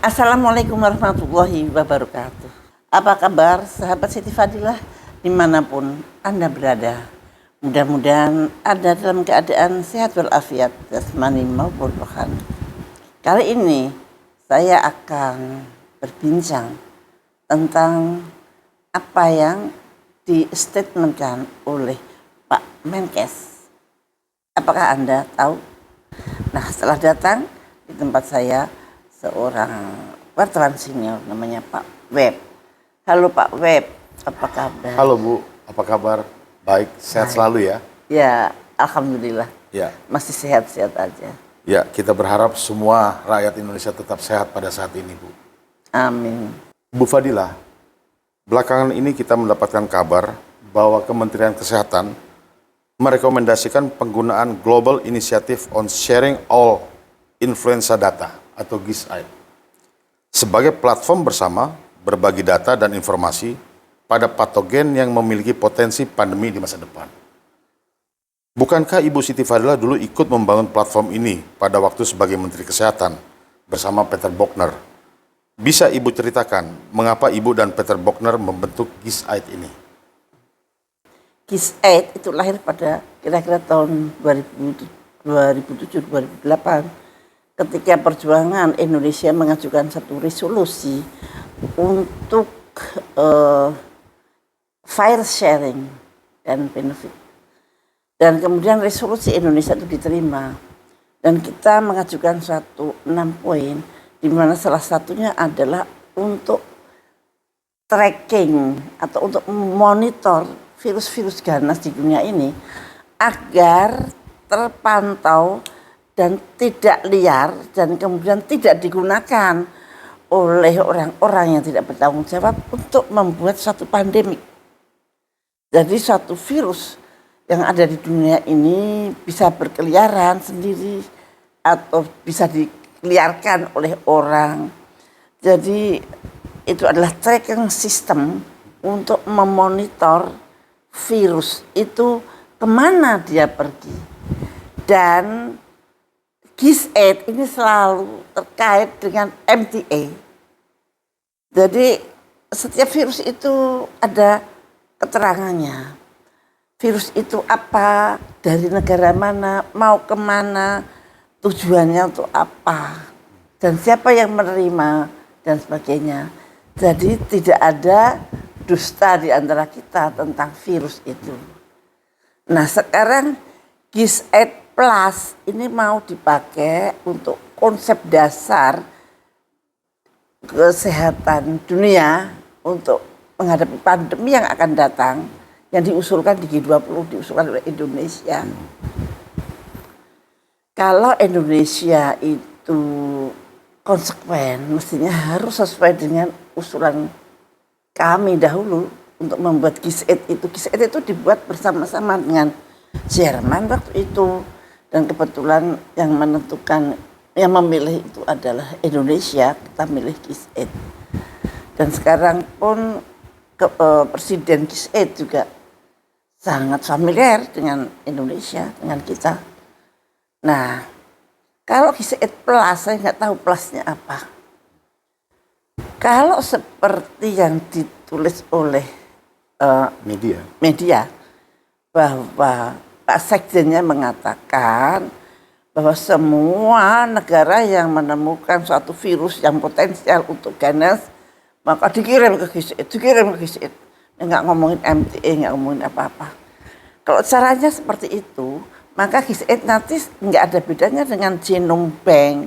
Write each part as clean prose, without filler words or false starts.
Assalamualaikum warahmatullahi wabarakatuh. Apa kabar sahabat Siti Fadilah dimanapun Anda berada? Mudah-mudahan Anda dalam keadaan sehat walafiat jasmani maupun rohani. Kali ini saya akan berbincang tentang apa yang di-statementkan oleh Pak Menkes. Apakah Anda tahu? Nah, setelah datang di tempat saya seorang wartawan senior namanya Pak Web. Halo Pak Web, apa kabar? Halo Bu, apa kabar? Baik, sehat selalu ya? Ya, alhamdulillah. Ya. Masih sehat-sehat aja. Ya, kita berharap semua rakyat Indonesia tetap sehat pada saat ini, Bu. Amin. Bu Fadilah, belakangan ini kita mendapatkan kabar bahwa Kementerian Kesehatan merekomendasikan penggunaan Global Initiative on Sharing All Influenza Data atau GISAID sebagai platform bersama berbagi data dan informasi pada patogen yang memiliki potensi pandemi di masa depan. Bukankah Ibu Siti Fadilah dulu ikut membangun platform ini pada waktu sebagai Menteri Kesehatan bersama Peter Bogner? Bisa Ibu ceritakan mengapa Ibu dan Peter Bogner membentuk GISAID ini? GISAID itu lahir pada kira-kira tahun 2007-2008 ketika perjuangan Indonesia mengajukan satu resolusi untuk file sharing dan benefit. Dan kemudian resolusi Indonesia itu diterima. Dan kita mengajukan suatu 6 poin, di mana salah satunya adalah untuk tracking atau untuk memonitor virus-virus ganas di dunia ini agar terpantau dan tidak liar dan kemudian tidak digunakan oleh orang-orang yang tidak bertanggung jawab untuk membuat suatu pandemi. Jadi suatu virus yang ada di dunia ini bisa berkeliaran sendiri atau bisa diliarkan oleh orang. Jadi itu adalah tracking system untuk memonitor virus itu kemana dia pergi. Dan GISAID ini selalu terkait dengan MTA. Jadi setiap virus itu ada keterangannya. Virus itu apa, dari negara mana, mau kemana, tujuannya untuk apa, dan siapa yang menerima, dan sebagainya. Jadi tidak ada dusta di antara kita tentang virus itu. Nah sekarang GISAID Plus ini mau dipakai untuk konsep dasar kesehatan dunia untuk menghadapi pandemi yang akan datang yang diusulkan di G20, diusulkan oleh Indonesia. Kalau Indonesia itu konsekuen, mestinya harus sesuai dengan usulan kami dahulu untuk membuat GISAID itu. GISAID itu dibuat bersama-sama dengan Jerman waktu itu. Dan kebetulan yang menentukan, yang memilih itu adalah Indonesia, kita milih GISAID. Dan sekarang pun Presiden GISAID juga sangat familiar dengan Indonesia, dengan kita. Nah, kalau GISAID Plus, saya nggak tahu plusnya apa. Kalau seperti yang ditulis oleh media bahwa Pak Sekjennya mengatakan bahwa semua negara yang menemukan suatu virus yang potensial untuk ganas maka dikirim ke GISAID, Nggak ngomongin MTA, nggak ngomongin apa-apa. Kalau caranya seperti itu, maka GISAID nanti nggak ada bedanya dengan Genome Bank.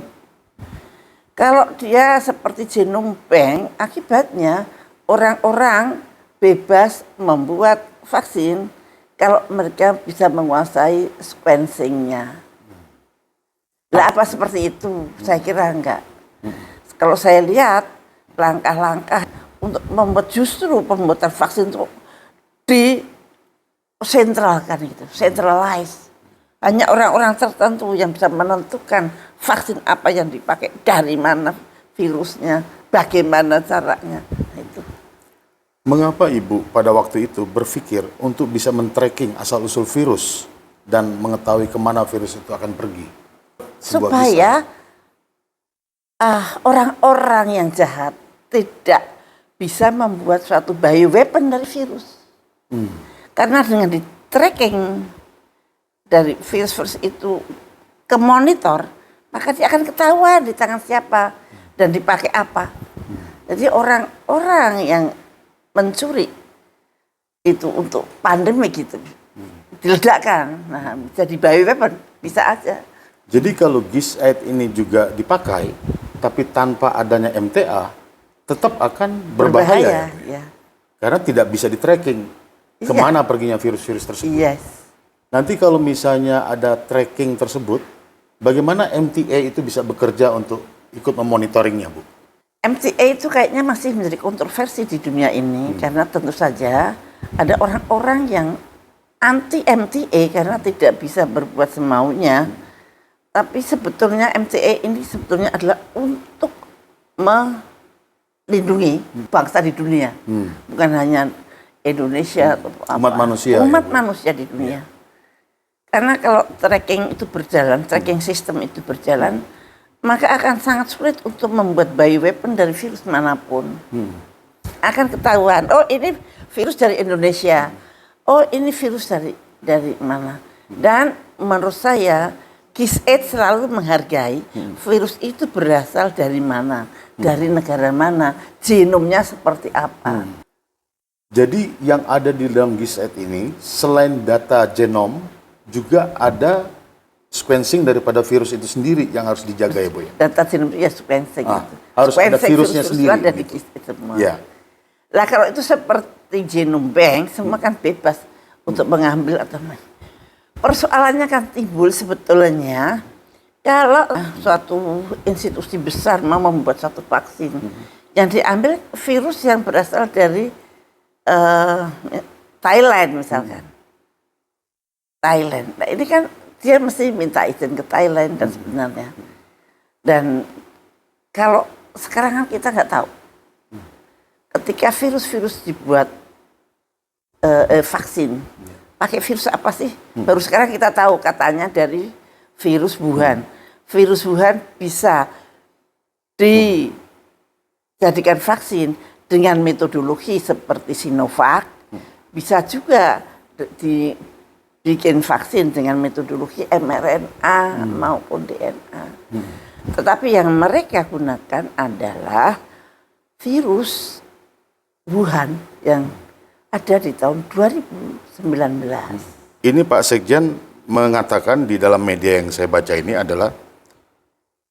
Kalau dia seperti Genome Bank, akibatnya orang-orang bebas membuat vaksin kalau mereka bisa menguasai sequencing-nya. Lah apa seperti itu? Saya kira enggak. Kalau saya lihat langkah-langkah untuk membuat justru pembuatan vaksin itu disentralkan gitu, centralized. Hanya orang-orang tertentu yang bisa menentukan vaksin apa yang dipakai, dari mana virusnya, bagaimana caranya. Itu. Mengapa Ibu pada waktu itu berpikir untuk bisa men-tracking asal-usul virus dan mengetahui kemana virus itu akan pergi? Supaya orang-orang yang jahat tidak bisa membuat suatu bioweapon dari virus. Karena dengan di tracking dari virus itu ke monitor, maka dia akan ketahuan di tangan siapa dan dipakai apa. Jadi orang-orang yang mencuri itu untuk pandemi gitu diledakkan, nah jadi bioweapon bisa aja. Jadi kalau GIS-8 ini juga dipakai, tapi tanpa adanya MTA, tetap akan berbahaya. Ya. Karena tidak bisa di-tracking kemana perginya virus-virus tersebut. Yes. Nanti kalau misalnya ada tracking tersebut, bagaimana MTA itu bisa bekerja untuk ikut memonitoringnya, Bu? MTA itu kayaknya masih menjadi kontroversi di dunia ini karena tentu saja ada orang-orang yang anti MTA karena tidak bisa berbuat semaunya. Tapi sebetulnya MTA ini sebetulnya adalah untuk melindungi bangsa di dunia, bukan hanya Indonesia atau umat manusia, umat manusia di dunia. Karena kalau tracking itu berjalan, tracking sistem itu berjalan, maka akan sangat sulit untuk membuat bioweapon dari virus manapun. Akan ketahuan, oh ini virus dari Indonesia, oh ini virus dari mana. Dan menurut saya GIS-8 selalu menghargai virus itu berasal dari mana, dari negara mana, genomnya seperti apa. Jadi yang ada di dalam GIS-8 ini, selain data genom, juga ada sequencing daripada virus itu sendiri yang harus dijaga ya, Bu? Data genom ya sequencing itu. Harus sequencing ada virusnya sendiri. Ada di GIS-8 semua. Ya. Lah kalau itu seperti genome bank, semua kan bebas untuk mengambil atau persoalannya kan timbul sebetulnya kalau suatu institusi besar mau membuat satu vaksin yang diambil virus yang berasal dari Thailand misalkan. Thailand. Nah ini kan dia mesti minta izin ke Thailand dan sebenarnya. Dan kalau sekarang kan kita nggak tahu. Ketika virus-virus dibuat vaksin, pakai virus apa sih? Baru sekarang kita tahu katanya dari virus Wuhan. Virus Wuhan bisa dijadikan vaksin dengan metodologi seperti Sinovac. Bisa juga dibikin vaksin dengan metodologi mRNA maupun DNA. Tetapi yang mereka gunakan adalah virus Wuhan yang ada di tahun 2019. Ini Pak Sekjen mengatakan di dalam media yang saya baca ini adalah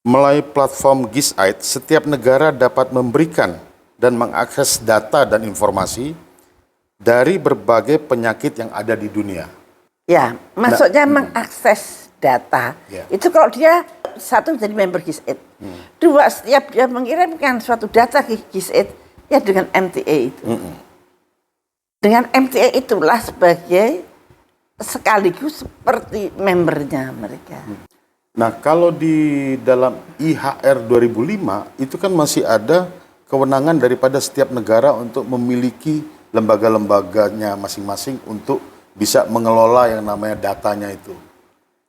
melalui platform GIS-8, setiap negara dapat memberikan dan mengakses data dan informasi dari berbagai penyakit yang ada di dunia. Ya, maksudnya mengakses data. Ya. Itu kalau dia satu jadi member GIS-8. Dua, setiap dia mengirimkan suatu data ke GIS-8 ya dengan MTA itu. Dengan MTA itulah sebagai sekaligus seperti membernya mereka. Nah, kalau di dalam IHR 2005 itu kan masih ada kewenangan daripada setiap negara untuk memiliki lembaga-lembaganya masing-masing untuk bisa mengelola yang namanya datanya itu.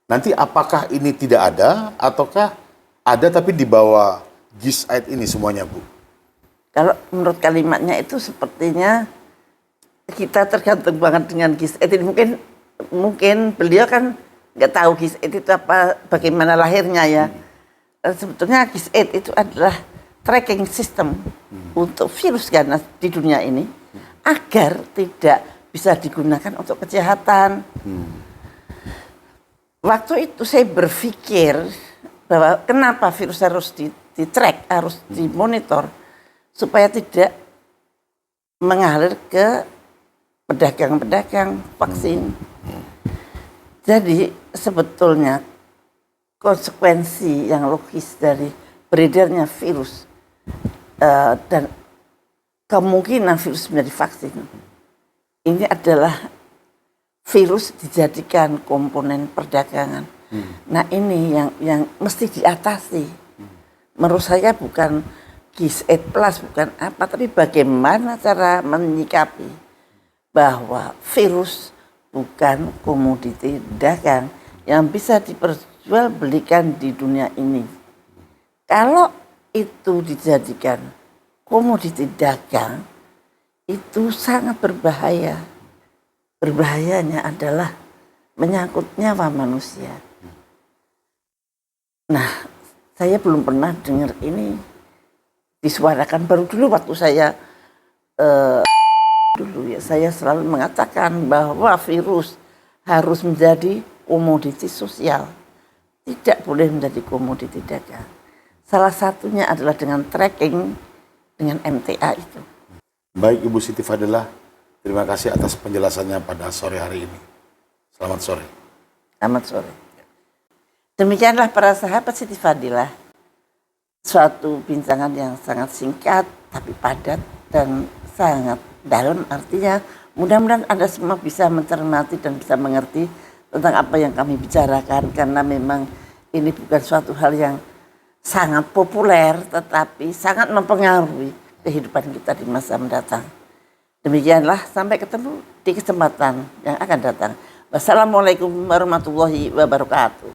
Nanti apakah ini tidak ada ataukah ada tapi di bawah GIS-8 ini semuanya, Bu? Kalau menurut kalimatnya itu sepertinya kita tergantung banget dengan GIS-8 ini. Mungkin beliau kan nggak tahu GIS-8 itu apa, bagaimana lahirnya ya. Sebetulnya GIS-8 itu adalah tracking system untuk virus ganas di dunia ini agar tidak bisa digunakan untuk kejahatan. Waktu itu saya berpikir bahwa kenapa virus harus di-track, harus dimonitor supaya tidak mengalir ke pedagang-pedagang vaksin. Jadi sebetulnya konsekuensi yang logis dari beredarnya virus dan kemungkinan virus menjadi vaksin ini adalah virus dijadikan komponen perdagangan. Nah ini yang mesti diatasi. Menurut saya bukan GIS-8 plus, bukan apa, tapi bagaimana cara menyikapi bahwa virus bukan komoditi dagang yang bisa diperjualbelikan di dunia ini. Kalau itu dijadikan komoditi dagang, itu sangat berbahaya. Berbahayanya adalah menyangkut nyawa manusia. Nah, saya belum pernah dengar ini disuarakan. Baru dulu waktu saya saya selalu mengatakan bahwa virus harus menjadi komoditi sosial, tidak boleh menjadi komoditi dagang. Salah satunya adalah dengan tracking dengan MTA itu. Baik Ibu Siti Fadilah, terima kasih atas penjelasannya pada sore hari ini. Selamat sore. Selamat sore. Demikianlah para sahabat Siti Fadilah, suatu bincangan yang sangat singkat tapi padat dan sangat dalam, artinya mudah-mudahan Anda semua bisa mencermati dan bisa mengerti tentang apa yang kami bicarakan, karena memang ini bukan suatu hal yang sangat populer tetapi sangat mempengaruhi kehidupan kita di masa mendatang. Demikianlah, sampai ketemu di kesempatan yang akan datang. Wassalamualaikum warahmatullahi wabarakatuh.